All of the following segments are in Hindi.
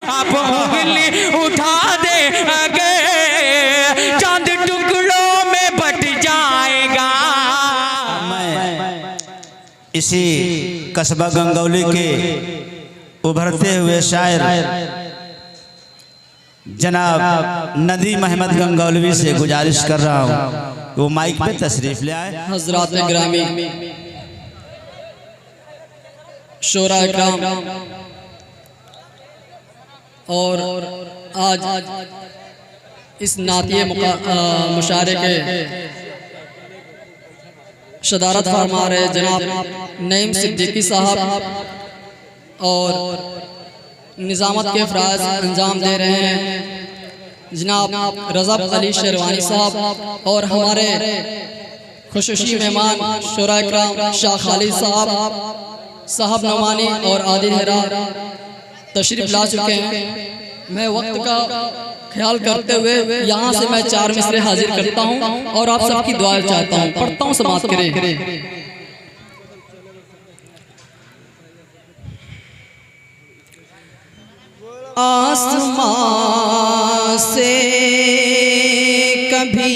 आप उंगली उठा दे चांद टुकड़ों में बट जाएगा। मैं इसी कस्बा गंगौली के उभरते हुए शायर जनाब नदीम अहमद गंगौलवी से गुजारिश कर रहा हूँ वो माइक पे तशरीफ ले आए। हजरात ग्रामी शोरा इकराम और आज इस नातिये मुशारे के शदारत फरमा रहे जनाब नईम सिद्दीकी साहब और निज़ामत के अफराज अंजाम दे रहे हैं जनाब रज़ब अली शेरवानी साहब और हमारे खुशूसी मेहमान शोरा इकराम शाह खालिद साहब नौमानी और आदिल हेरा तशरीफ ला चुके हैं। मैं वक्त का ख्याल करते हुए यहाँ से मैं 4 मिसरे हाजिर करता हूँ और आप सबकी दुआ चाहता हूँ। पढ़ता हूँ, समाप्त करें। आसमां से कभी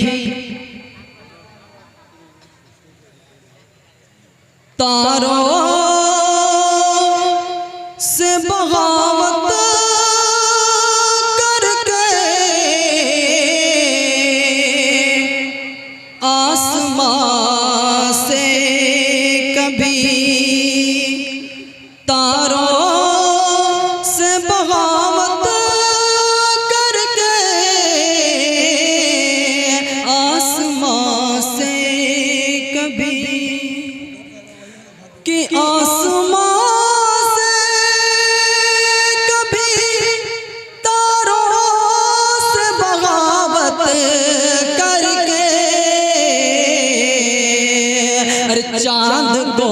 तारों से बगावत करके आसमां से कभी तारों से बगावत करके आसमां से कभी कि आसमां चांद को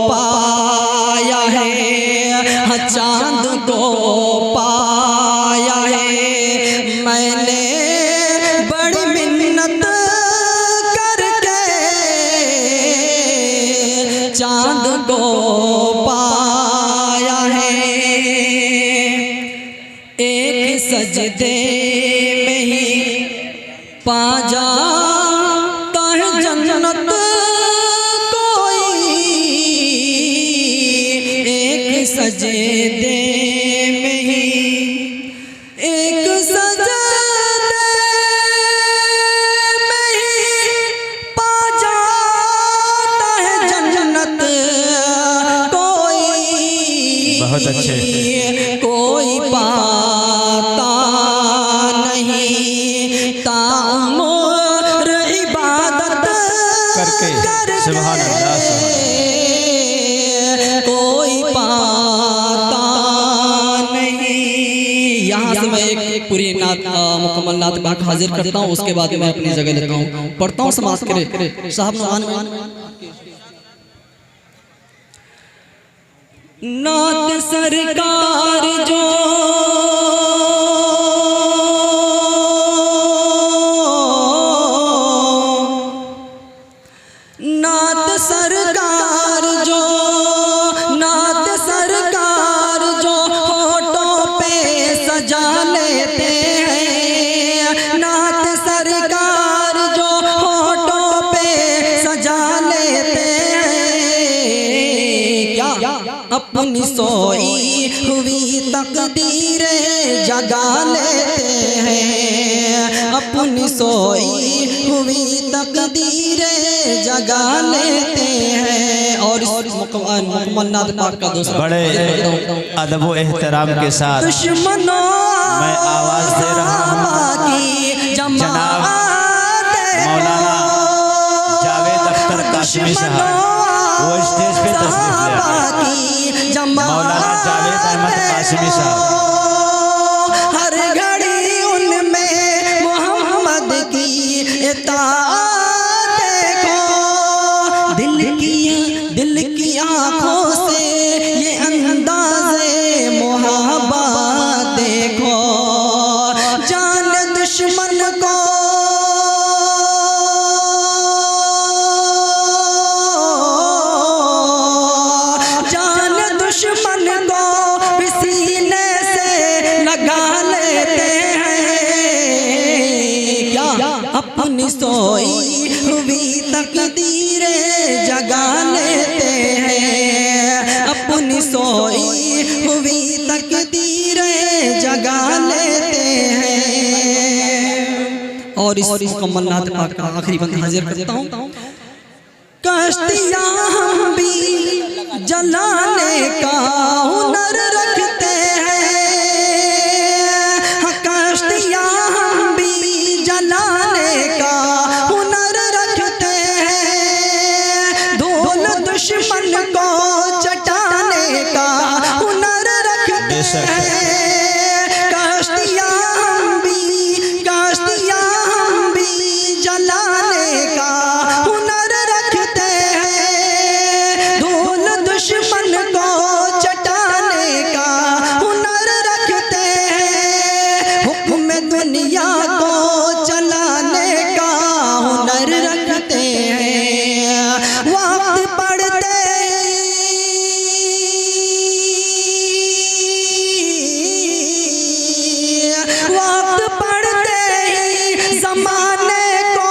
पाया है, चांद को पाया है मैंने बड़ी मिन्नत करके चांद को पाया है। एक सजदे में ही पा जाता है जन्नत सजदे में ही एक सजदे में ही पा जाता है जन्नत कोई। बहुत अच्छे। कोई पाता नहीं ताउम्र इबादत करके सुभान अल्लाह। कोई पाता नहीं। यहाँ से मैं एक पूरी नात मुकम्मल नात बाक हाजिर करता हूँ, उसके बाद मैं अपनी जगह लेता हूँ। पढ़ता हूँ, समाप्त करे साहब नात सरकार जो नात सरकार जो नात सरकार जो होठों पे सजा लेते हैं। नात सरकार जो होठों पे सजा लेते हैं क्या अपनी सोई हुई तकदीरें जगा लेते हैं। अपनी सोई हुई तकदीरें जगा लेते हैं। और मुकम्मल नात पाक का दूसरा बड़े अदब व एहतराम के साथ मैं आवाज दे रहा हूँ जनाब मौलाना जावेद अख्तर काशिमी साहब, वो स्टेज पे तशरीफ ले आए। मौलाना जावेद अहमद काशिमी साहब। हर घड़ी उनमें मोहम्मद की इताअत देखो, दिल की आँखों से ये अंदाज़े मोहब्बत देखो। जान दुश्मन को जान दुश्मन को सीने से अपनी सोई हुई तकदीरें जगा लेते हैं, अपनी सोई हुई तकदीरें जगा लेते हैं। और इस मुकम्मल नात पाक का आखिरी बंद हाजिर करता हूँ। कश्तियाँ हम भी जलाने का हुनर रखते हैं, कश्तियाँ हम भी जलाने का हुनर रखते हैं, धूल दुश्मन को चटाने का हुनर रखते हैं। कश्तियाँ हम भी जलाने का हुनर रखते हैं, धूल दुश्मन को चटाने का हुनर रखते हैं, हुक्म दुनिया को चलाने का हुनर रखते हैं। वक्त पड़ते ही ज़माने को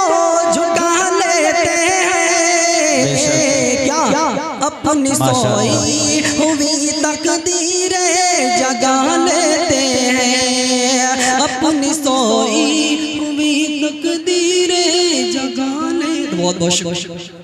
झुका लेते हैं। क्या अपनी सोई हुई तकदीरें जगा लेते हैं, अपनी सोई हुई तकदीरें जगा लेते हैं। बहुत बहुत शुक्रिया।